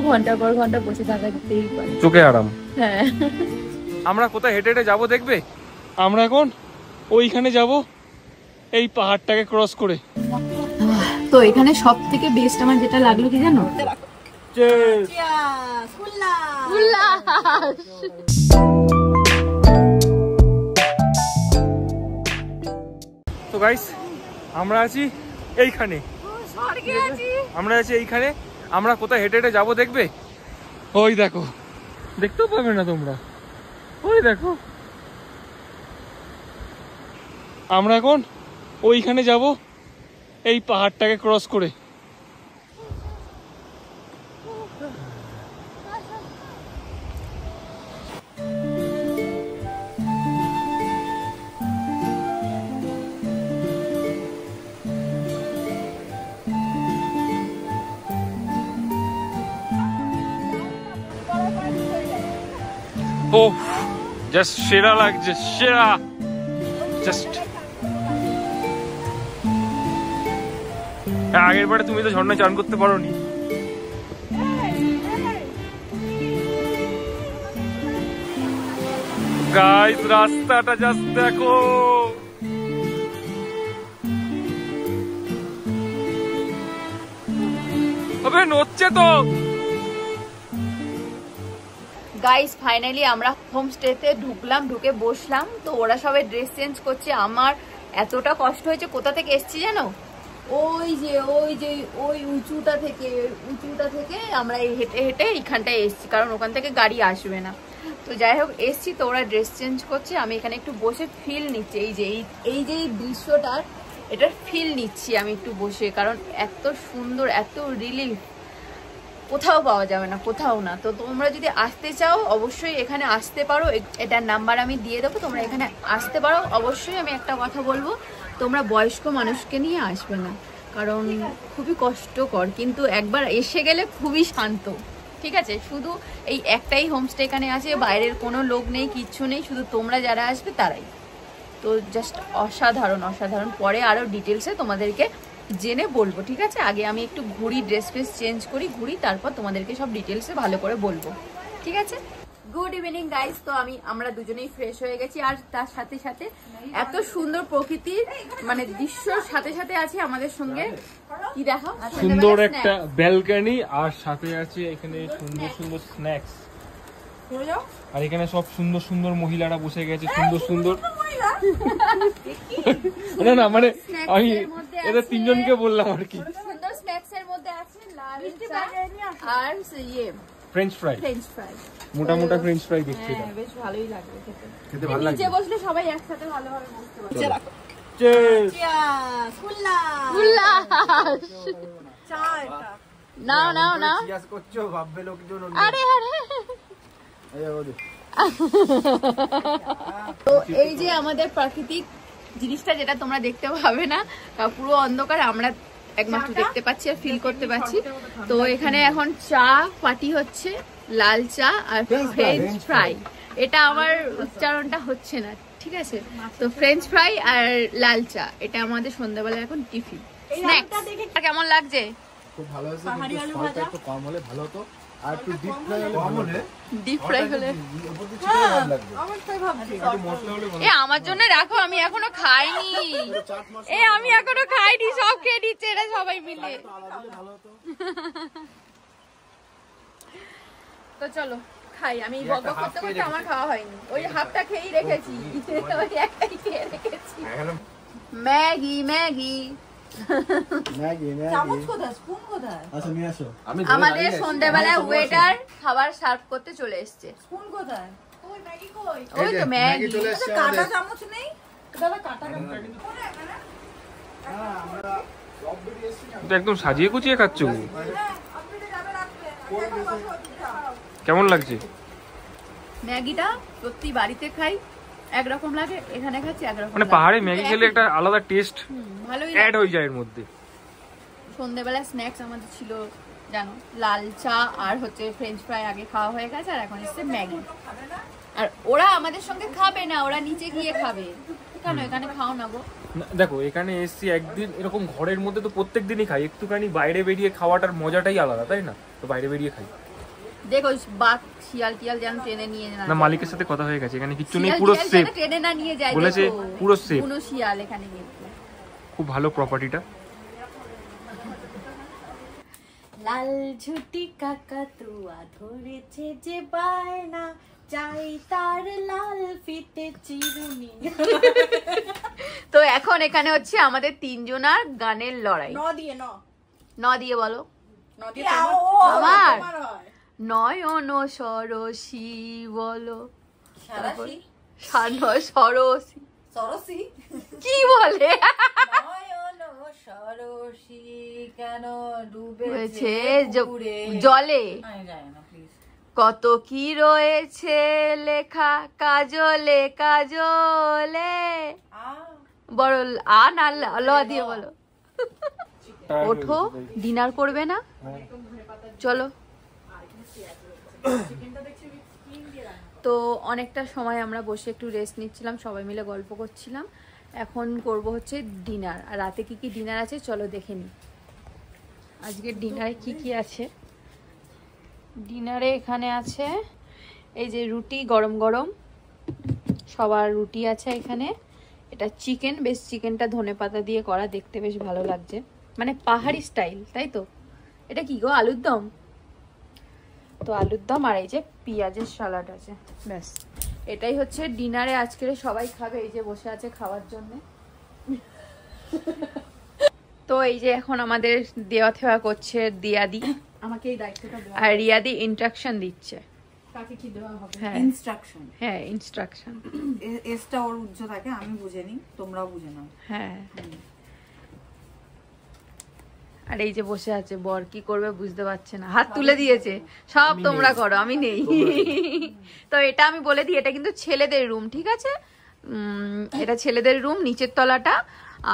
ঘন্টা পর ঘন্টা বসে থাকতেই পারে, চোখে আরাম। হ্যাঁ। আমরা কোথায় হেঁটে হেঁটে যাবো দেখবে? আমরা এখন ওইখানে যাব, এই পাহাড়টাকে ক্রস করে। তো এখানে সব থেকে বেস্ট আমার যেটা লাগলো কি জানো? তো গাইস আমরা আছি এইখানে, আমরা কোথায় হেঁটে হেঁটে যাবো দেখবে? ওই দেখো, দেখতেও পাবে না তোমরা, ওই দেখো। আমরা এখন ওইখানে যাব, এই পাহাড়টাকে ক্রস করে। ও জাস্ট সেরা লাগছে, সেরা। জাস্ট আগের বারে তুমি তো ঝর্ণায় চান করতে পারোনি। গাইস রাস্তাটা জাস্ট দেখো, আবে নড়ছে তো। গাইস ফাইনালি আমরা হোমস্টেতে ঢুকলাম, ঢুকে বসলাম। তো ওরা সবাই ড্রেস চেঞ্জ করছে। আমার এতটা কষ্ট হয়েছে। কোথা থেকে এসছি জানো? ওই যে ওই উঁচুটা থেকে আমরা এই হেঁটে হেঁটে এইখানটায় এসছি, কারণ ওখান থেকে গাড়ি আসবে না। তো যাই হোক এসছি, তো ওরা ড্রেস চেঞ্জ করছে, আমি এখানে একটু বসে ফিল নিচ্ছি। এই যে দৃশ্যটার এটার ফিল নিচ্ছি আমি একটু বসে, কারণ এত সুন্দর, এত রিলিফ কোথাও পাওয়া যাবে না, কোথাও না। তো তোমরা যদি আসতে চাও অবশ্যই এখানে আসতে পারো, এটার নাম্বার আমি দিয়ে দেবো, তোমরা এখানে আসতে পারো। অবশ্যই আমি একটা কথা বলবো, তোমরা বয়স্ক মানুষকে নিয়ে আসবে না, কারণ খুবই কষ্টকর, কিন্তু একবার এসে গেলে খুবই শান্ত। ঠিক আছে, শুধু এই একটাই হোমস্টে এখানে আছে, বাইরের কোনো লোক নেই, কিচ্ছু নেই, শুধু তোমরা যারা আসবে তারাই। তো জাস্ট অসাধারণ অসাধারণ। পরে আরও ডিটেলসে তোমাদেরকে জেনে বলবো, ঠিক আছে? আগে আমি একটু ঘুরি, ড্রেস ফ্রেস চেঞ্জ করি, ঘুরি, তারপর তোমাদেরকে সব ডিটেলসে ভালো করে বলবো, ঠিক আছে? Good evening guys. তো আমরা দুজনেই ফ্রেশ হয়ে গেছি, আর তার সাথে সাথে এত সুন্দর প্রকৃতির মানে দৃশ্যর সাথে সাথে আছে আমাদের সঙ্গে কি দেখো, সুন্দর একটা ব্যালকনি, আর সাথে আছে এখানে সুন্দর সুন্দর স্ন্যাক্স। আর এখানে সব সুন্দর সুন্দর মহিলারা বসে গেছে, সুন্দর সুন্দর। না না মানে আমি এদের তিনজনকে বললাম আর কি। সুন্দর স্ন্যাক্স এর মধ্যে আছে লাল চা আর ফ্রেঞ্চ ফ্রাই, মোটা মোটা ফ্রেঞ্চ ফ্রাই দেখছি, বেশ ভালোই লাগবে খেতে ভালো লাগে। নিচে বসলে সবাই একসাথে ভালোভাবে বসতে পারবে। চিয়ার্স। নাও নাও নাও। আরে আরে, তো এই যে আমাদের প্রাকৃতিক জিনিসটা, যেটা তোমরা দেখতে পাবে না, পুরো অন্ধকার, আমরা একমাত্র দেখতে পাচ্ছি আর ফিল করতে পাচ্ছি। তো এখানে এখন চা পার্টি হচ্ছে, লাল চা আর ফ্রেঞ্চ ফ্রাই। এটা আমার উচ্চারণটা হচ্ছে না, ঠিক আছে? তো ফ্রেঞ্চ ফ্রাই আর লাল চা, এটা আমাদের সন্ধ্যাবেলা এখন টিফিন স্ন্যাক্স। কেমন লাগছে? খুব ভালো হয়েছে, কিন্তু সলটা একটু কম হলে ভালো হতো, আর একটু ডিপ ফ্রাই হলে ভালো হলে, ডিপ ফ্রাই হলে আমার তাই ভাবছি একটু মশলা হলে ভালো। আমার জন্য রাখো, আমি এখনো খাইনি। আমি এখনো খাইনি, সব খেয়ে নিচ্ছে এরা সবাই মিলে। তো চলো খাই। আমি বক বক করতে করতে আমার খাওয়া হয়নি, ওই হাফটা খেয়েই রেখেছি, ওই একটাই খেয়ে রেখেছি। ম্যাগি ম্যাগি আমাদের সন্ধ্যাবেলায় ওয়েটার খাবার সার্ভ করতে চলে এসছে। ওই তো ম্যাগি, কাঁটা চামচ নেই দাদা, কাঁটা একদম সাজিয়ে গুছিয়ে খাচ্ছ। কেমন লাগছে ম্যাগিটা? সত্যি বাড়িতে খাই একরকম লাগে, এখানে খাচ্ছি একরকম। মানে পাহাড়ে ম্যাগি খেলে একটা আলাদা টেস্ট ভালোই অ্যাড হয়ে যায় এর মধ্যে। সন্ধ্যাবেলা স্ন্যাক্স আমাদের ছিল জানো, লাল চা আর হচ্ছে ফ্রেঞ্চ ফ্রাই আগে খাওয়া হয়ে গেছে, আর এখন এসছে ম্যাগি। আর ওরা আমাদের সঙ্গে খাবে না, ওরা নিচে গিয়ে খাবে। কেন এখানে খাও না গো? দেখো এখানে এসছি একদিন, এরকম ঘরের মধ্যে তো প্রত্যেক দিনই খাই, একটুখানি বাইরে বেরিয়ে খাওয়াটার মজাটাই আলাদা, তাই না? তো বাইরে বেরিয়ে খাই। দেখো বাঘ শিয়াল টিয়াল যেন টেনে নিয়ে না, মালিকের সাথে কথা হয়ে গেছে, এখানে কিচ্ছু নেই, পুরো সেফ, টেনে না নিয়ে যায়, বলেছে পুরো সেফ, কোনো শিয়াল এখানে নেই। খুব ভালো প্রপার্টিটা। লাল ঝুটি কাকাতুয়া ধরেছে যে বায়না, চাই তার লাল ফিতে চিরুনি। তো এখন এখানে হচ্ছে আমাদের তিনজনার গানের লড়াই। ন দিয়ে বলো। আমার নয়ন সরসী বলো, সরসী কি বলে, সরসী কেন ডুবেছে জলে, কত কি রয়েছে লেখা কাজলে কাজলে, বড় আ না ল দিয়ে বলো। ওঠো, ডিনার করবে না? চলো। তো অনেকটা সময় আমরা বসে একটু রেস্ট নিচ্ছিলাম, সবাই মিলে গল্প করছিলাম। এখন করব হচ্ছে ডিনার। আর রাতে কি কি ডিনার আছে চলো দেখে নিই। আজকের ডিনারে কি কি আছে। ডিনারে এখানে আছে এই যে রুটি, গরম গরম সবার রুটি আছে এখানে। এটা চিকেন, বেশ চিকেনটা ধনেপাতা দিয়ে করা, দেখতে বেশ ভালো লাগছে, মানে পাহাড়ি স্টাইল, তাই তো। এটা কি গো, আলুর দম? তো আলুর দম আর এই যে পেঁয়াজের সালাড আছে, ব্যাস এটাই হচ্ছে ডিনারে আজকের। সবাই খাবে, এই যে বসে আছে খাওয়ার জন্য। তো এই যে এখন আমাদের দেওয়া থেওয়া করছে দিয়াদি, আমাকে এই দায়িত্বটা দেওয়া, আর রিয়াদি ইনস্ট্রাকশন দিচ্ছে। কাকে কি দেওয়া হবে? হ্যাঁ ইনস্ট্রাকশন। হ্যাঁ ইনস্ট্রাকশন। এসটা ওর উজ্জ্ব থাকে, আমি বুঝে নিই, তোমরাও বুঝে নাও। হ্যাঁ। আর এই যে বসে আছে বর, কি করবে বুঝতে পারছে না, হাত তুলে দিয়েছে, সব তোমরা করো আমি নেই। তো এটা আমি বলে দিই, এটা কিন্তু ছেলেদের রুম, ঠিক আছে? এটা ছেলেদের রুম, নিচের তলাটা,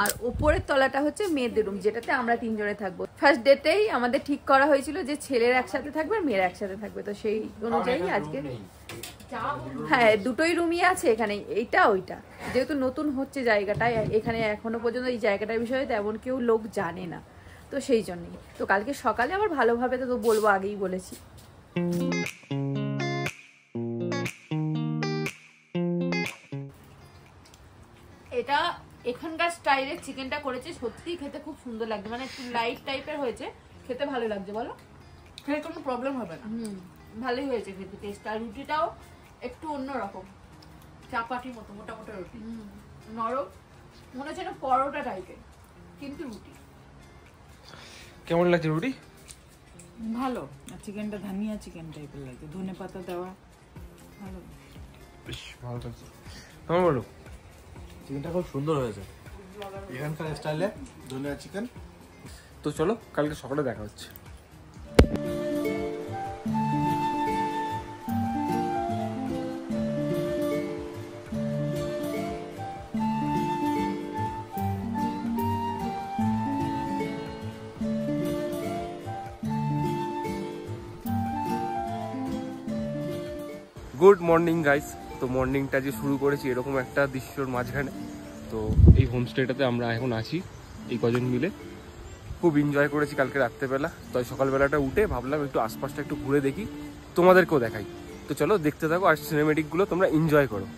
আর উপরের তলাটা হচ্ছে মেয়েদের রুম, যেটাতে আমরা তিনজনে থাকবো। ফার্স্ট ডেতেই আমাদের ঠিক করা হয়েছিল যে ছেলেরা একসাথে থাকবে আর মেয়েরা একসাথে থাকবে, তো সেই অনুযায়ী আজকে হ্যাঁ দুটোই রুমই আছে এখানে, এইটা ওইটা। যেহেতু নতুন হচ্ছে জায়গাটা, এখানে এখনো পর্যন্ত এই জায়গাটার বিষয়ে তেমন কেউ লোক জানে না, তো সেই জন্যই। তো কালকে সকালে আবার ভালোভাবে তো বলবো, আগেই বলেছি। এটা এখানকার স্টাইলের চিকেনটা করেছে, সত্যি খেতে খুব সুন্দর লাগছে, মানে একটু লাইট টাইপের হয়েছে, খেতে ভালো লাগছে। বলো, খেলে কোনো প্রবলেম হবে না। ভালোই হয়েছে খেতে, টেস্ট। আর রুটিটাও একটু অন্যরকম, চাপাটির মতো মোটা মোটা রুটি, নরম, মনে হচ্ছে না পরোটা টাইপের, কিন্তু রুটি। কেমন লাগছে রুটি? ভালো। আর চিকেনটা ধানিয়া চিকেন টাইপের লাগে, ধনেপাতা দেওয়া, ভালো, বেশ ভালো লাগছে। তোমার বলো। চিকেনটা খুব সুন্দর হয়েছে, এখানকার স্টাইলে ধনিয়া চিকেন। তো চলো কালকে সকালে দেখা হচ্ছে। Good morning guys. তো মর্নিংটা যে শুরু করেছি এরকম একটা দৃশ্যর মাঝখানে। তো এই হোমস্টেটাতে আমরা এখন আছি এই কজন মিলে, খুব এনজয় করেছি কালকে রাত্রেবেলা। তো সকালবেলাটা উঠে ভাবলাম একটু আশপাশটা একটু ঘুরে দেখি, তোমাদেরকেও দেখাই। তো চলো দেখতে থাকো আর সিনেমেটিকগুলো তোমরা এনজয় করো।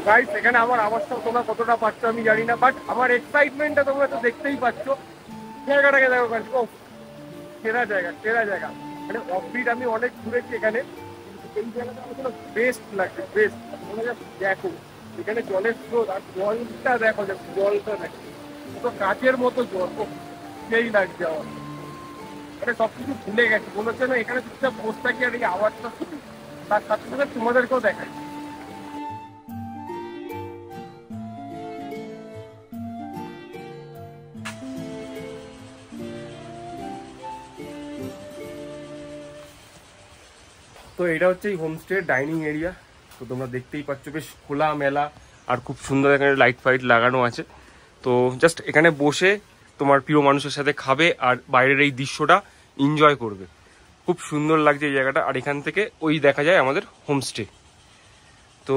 গাইস এখানে আমার আওয়াজটা তোমরা কতটা পাচ্ছ আমি জানি না, বাট আমার এক্সাইটমেন্টটা তোমরা তো দেখতেই পাচ্ছ। জায়গাটাকে দেখো গাইস, ও সেরা জায়গা, সেরা জায়গা। মানে অফবিট আমি অনেক ঘুরেছি এখানে, এই জায়গাটা আমার বেস্ট লাগছে, বেস্ট। তোমরা দেখো এখানে জলের স্রোত, আর জলটা দেখো, জলটা দেখো তো কাচের মতো জল, সেই লাগছে আমার। মানে সবকিছু ভুলে গেছি, মনে হচ্ছে না এখানে চুপচাপ বসে থাকি আর এই আওয়াজটা শুনি, তার সাথে সাথে তোমাদেরকেও দেখাই। তো এটা হচ্ছে এই হোমস্টে ডাইনিং এরিয়া। তো তোমরা দেখতেই পাচ্ছ বেশ খোলা মেলা, আর খুব সুন্দর এখানে লাইট ফাইট লাগানো আছে। তো জাস্ট এখানে বসে তোমার প্রিয় মানুষের সাথে খাবে আর বাইরের এই দৃশ্যটা এনজয় করবে। খুব সুন্দর লাগছে এই জায়গাটা। আর এখান থেকে ওই দেখা যায় আমাদের হোমস্টে। তো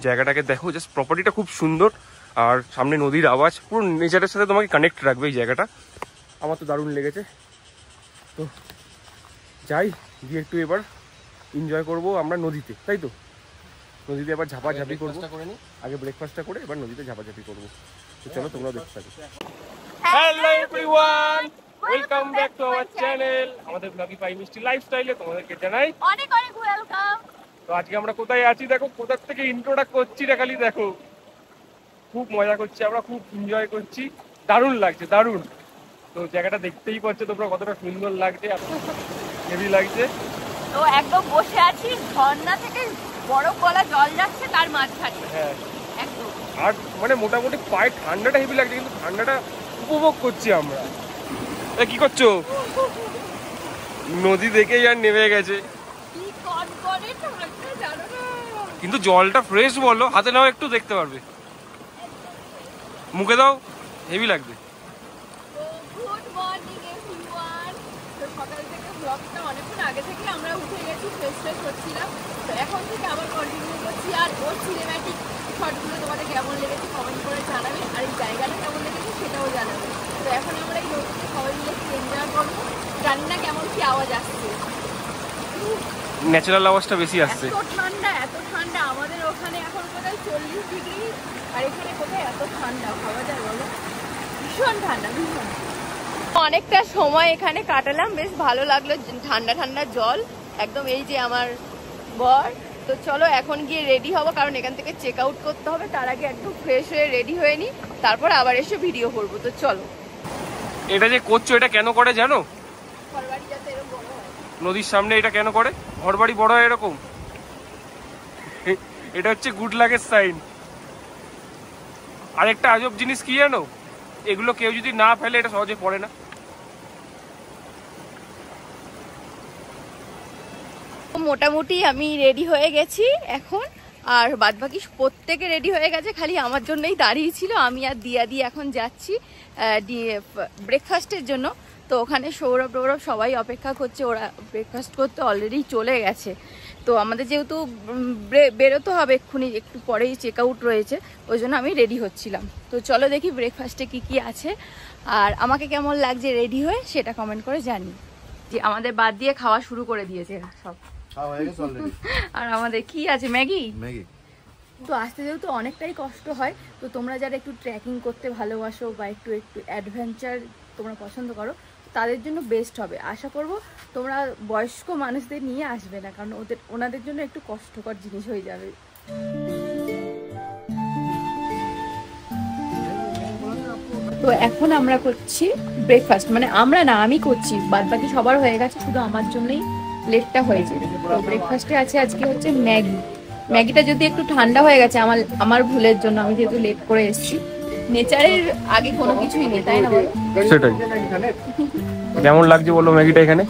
জায়গাটাকে দেখো, জাস্ট প্রপার্টিটা খুব সুন্দর আর সামনে নদীর আওয়াজ, পুরো নেচারের সাথে তোমাকে কানেক্ট রাখবে এই জায়গাটা। আমার তো দারুণ লেগেছে। তো যাই গিয়ে একটু এবার এনজয় করবো আমরা নদীতে, তাই তো? নদীতে এবার ঝাপাঝাপি করবো, আগে ব্রেকফাস্টটা করে এবার নদীতে ঝাপাঝাপি করবো। তো চলো তোমরা দেখতে থাকো। Hello everyone, welcome back to our channel. আমাদের ব্লগি পাই মিষ্টি লাইফস্টাইলে তোমাদেরকে জানাই অনেক অনেক ওয়েলকাম। তো আজকে আমরা কোথায় আছি দেখো, কোথা থেকে ইন্ট্রোটা করছি না খালি দেখো। খুব মজা করছি আমরা, খুব এনজয় করছি, দারুণ লাগছে দারুণ। তো জায়গাটা দেখতেই পাচ্ছ তোমরা কতটা সুন্দর লাগছে, হেভি লাগছে। তো একদম বসে আছি, ঝর্ণা থেকে বরফ গলা জল যাচ্ছে তার মাঝখানে। হ্যাঁ একদম। আর মানে মোটামুটি পায়ে ঠান্ডাটা হেভি লাগছে, কিন্তু ঠান্ডাটা উপভোগ করছি আমরা। কি করছো? নদী দেখেই আর নেমে গেছে, কি কনকনে ঠান্ডা জানো না। কিন্তু জলটা ফ্রেশ বলো, হাতে নাও একটু দেখতে পারবে, মুখে দাও, হেভি লাগবে। Good morning everyone. তো সকাল থেকে ব্লগটা অনেকক্ষণ আগে থেকে আমরা উঠে গেছি, ফ্রেশ করছিলাম। তো এখন থেকে আবার কন্টিনিউ করছি। আর ওর সিনেম্যাটিক শটগুলো তোমাদের কেমন লেগেছে কমেন্ট করে জানাবে, আর এই জায়গাটা কেমন লেগেছে সেটাও জানাবে। তো এখন আমরা এই নদীতে সবাই মিলে এনজয় করবো। জানি না কেমন কি আওয়াজ আসছে, ন্যাচারাল আওয়াজটা বেশি আসছে। এত ঠান্ডা আমাদের ওখানে এখন কোথায় 40 ডিগ্রি, আর এখানে কোথায় এত ঠান্ডা ভাবা যায় বলো? ভীষণ ঠান্ডা, ভীষণ। অনেকটা সময় এখানে কাটালাম, বেশ ভালো লাগলো, ঠান্ডা ঠান্ডা জল একদম। এই যে আমার বর। তো চলো এখন গিয়ে রেডি হবো, কারণ এখান থেকে চেক আউট করতে হবে। তার আগে একটু ফ্রেশ হয়ে রেডি হয়ে নি, তারপর আবার এসে ভিডিও করবো। তো চলো। এটা যে করছো এটা কেন করে জানো? ঘরবাড়ি যাতে এরকম বড় হয়। নদীর সামনে এটা কেন করে? ঘর বাড়ি বড় হয় এরকম? এটা হচ্ছে গুড লাকের সাইন। আর একটা আজব জিনিস কি জানো, এগুলো কেউ যদি না ফেলে এটা সহজে পড়ে না। মোটামুটি আমি রেডি হয়ে গেছি এখন, আর বাদবাকি প্রত্যেকে রেডি হয়ে গেছে, খালি আমার জন্যই দাঁড়িয়ে ছিল। আমি আর দিয়া এখন যাচ্ছি ব্রেকফাস্টের জন্য। তো ওখানে সৌরভ টৌরভ সবাই অপেক্ষা করছে, ওরা ব্রেকফাস্ট করতে অলরেডি চলে গেছে। তো আমাদের যেহেতু বেরোতে হবে এক্ষুনি, একটু পরেই চেক আউট রয়েছে, ওই জন্য আমি রেডি হচ্ছিলাম। তো চলো দেখি ব্রেকফাস্টে কি আছে, আর আমাকে কেমন লাগছে রেডি হয়ে সেটা কমেন্ট করে জানি। যে আমাদের বাদ দিয়ে খাওয়া শুরু করে দিয়েছে সব। আর আমাদের কি আছে, ম্যাগি। তো আসতে যেহেতু অনেকটাই কষ্ট হয়, তো তোমরা যারা একটু ট্রেকিং করতে ভালোবাসো বা একটু অ্যাডভেঞ্চার তোমরা পছন্দ করো, তাদের জন্য বেস্ট হবে। আশা করব তোমরা বয়স্ক মানুষদের নিয়ে আসবে না, কারণ ওনাদের জন্য একটু কষ্টকর জিনিস হয়ে যাবে। তো এখন আমরা করছি ব্রেকফাস্ট, মানে আমরা না, আমি করছি, বাদ বাকি সবার হয়ে গেছে, শুধু আমার জন্যই লেটটা হয়েছে। তো ব্রেকফাস্টে আছে আজকে হচ্ছে ম্যাগি। ম্যাগিটা যদি একটু ঠান্ডা হয়ে গেছে আমার ভুলের জন্য, আমি যেহেতু লেট করে এসেছি। নেচারের আগে কোনো কিছুই নেই, তাই না বলো? সেটাই। কেমন লাগছে বলো ম্যাগিটা এখানে?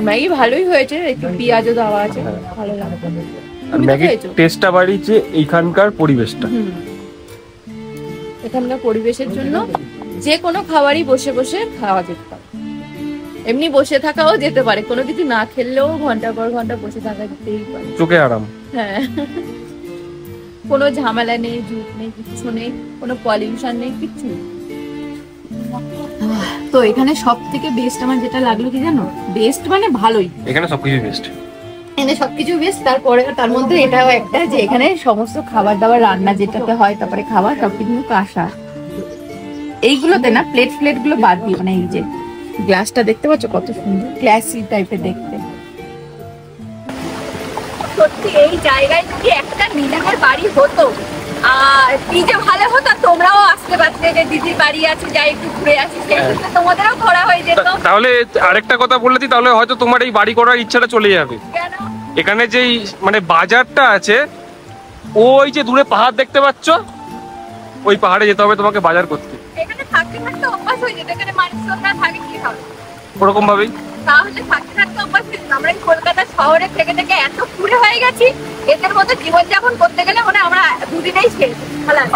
ম্যাগি ভালোই হয়েছে, একটু পেঁয়াজও দেওয়া আছে, ভালো লাগছে। আর ম্যাগির টেস্টটা বাড়িয়েছে এইখানকার পরিবেশটা। এখানকার পরিবেশের জন্য যে কোনো খাবারই বসে বসে খাওয়া যেতে পারে, এমনি বসে থাকাও যেতে পারে, কোনো কিছু না খেললেও ঘন্টা পর ঘন্টা বসে থাকা যেতেই পারে, চোখে আরাম। হ্যাঁ, কোনো ঝামেলা নেই, জুট নেই, কিচ্ছু নেই, কোনো পলিউশন নেই, কিচ্ছু নেই। তো এখানে সব থেকে বেস্ট আমার যেটা লাগলো কি জানো, বেস্ট মানে ভালোই, এখানে সবকিছু বেস্ট, এখানে সবকিছু বেস্ট। তারপরে তার মধ্যে এটাও একটা যে এখানে সমস্ত খাবার দাবার রান্না যেটাতে হয়, তারপরে খাবার সবকিছু কাঁসা, এইগুলোতে না প্লেট গুলো বাদ দিয়ে, মানে এই যে গ্লাসটা দেখতে পাচ্ছ কত সুন্দর, ক্লাসি টাইপের দেখতে। সত্যি এই জায়গায় যদি একটা নিজেদের বাড়ি হতো আর কি যে ভালো হতো, তোমরাও আসতে পারতে, যে দিদির বাড়ি আছে, যাই একটু ঘুরে আসি, সেই ক্ষেত্রে তোমাদেরও ঘোরা হয়ে যেত। তাহলে আরেকটা কথা বলে দিই, তাহলে হয়তো তোমার এই বাড়ি করার ইচ্ছাটা চলে যাবে। কেন? এখানে যেই মানে বাজারটা আছে, ওই যে দূরে পাহাড় দেখতে পাচ্ছ, ওই পাহাড়ে যেতে হবে তোমাকে বাজার করতে। এখানে থাকতে থাকতে অভ্যাস হয়ে যেত, এখানে মানুষজন না থাকে কি হবে ওরকম ভাবেই। তাহলে থাকতে থাকতে অভ্যাস হয়ে যেত। আমরা এই কলকাতা শহরে থেকে থেকে এত পুরে হয়ে গেছি, এদের মতো জীবনযাপন করতে গেলে মানে আমরা দুদিনেই শেষ।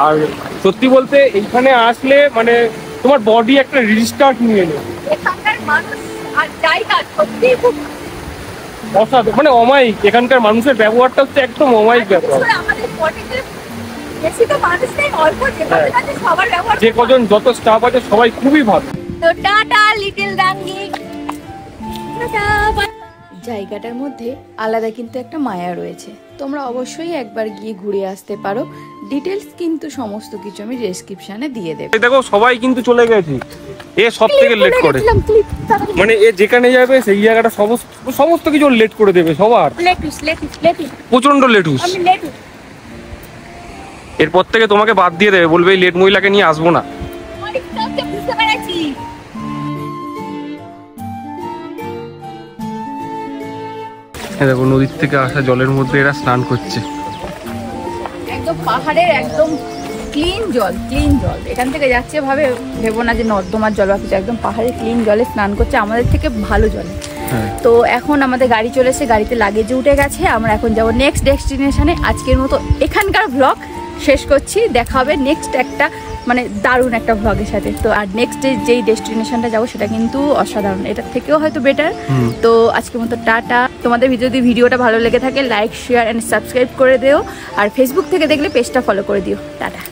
আর সত্যি বলতে এইখানে আসলে মানে তোমার বডি একটা রিস্টার্ট নিয়ে নেয়। এখানকার মানুষ আর জায়গা সত্যি খুব অসাধারণ, মানে অমায়িক। এখানকার মানুষের ব্যবহারটা হচ্ছে একদম অমায়িক ব্যবহার। আমাদের পটেতে বেশি তো মানুষ নেই, অল্প যে কজন আছে সবার ব্যবহার। যে কজন যত স্টাফ আছে সবাই খুবই ভালো। তো টাটা লিটল ডাঙ্গি, টাটা। জায়গাটার মধ্যে আলাদা কিন্তু একটা মায়া রয়েছে, তোমরা অবশ্যই একবার গিয়ে ঘুরে আসতে পারো। ডিটেলস কিন্তু সমস্ত কিছু আমি ডেসক্রিপশনে দিয়ে দেব। দেখো সবাই কিন্তু চলে গেছে, এ সব থেকে লেট করে, মানে এ যেখানে যাবে সেই জায়গাটা সমস্ত কিছু লেট করে দেবে সবার। প্রচন্ড লেটুস। এরপর থেকে তোমাকে বাদ দিয়ে দেবে, বলবে এই লেট মহিলাকে নিয়ে আসবো না। দেখো নদীর থেকে আসা জলের মধ্যে এরা স্নান করছে। একদম পাহাড়ের একদম ক্লিন জল, ক্লিন জল। এখান থেকে যাচ্ছে ভাবে ভেবো না যে নর্দমার জল বা কিছু, একদম পাহাড়ের ক্লিন জলে স্নান করছে, আমাদের থেকে ভালো জলে। তো এখন আমাদের গাড়ি চলে এসে, গাড়িতে লাগেজে উঠে গেছে, আমরা এখন যাবো নেক্সট ডেস্টিনেশনে। আজকের মতো এখানকার ব্লগ শেষ করছি, দেখা হবে নেক্সট একটা মানে দারুণ একটা ব্লগের সাথে। তো আর নেক্সট যেই ডেস্টিনেশনটা যাবো সেটা কিন্তু অসাধারণ, এটার থেকেও হয়তো বেটার। তো আজকের মতো টাটা। তোমাদের যদি ভিডিওটা ভালো লেগে থাকে লাইক শেয়ার অ্যান্ড সাবস্ক্রাইব করে দিও, আর ফেসবুক থেকে দেখলে পেজটা ফলো করে দিও। টাটা।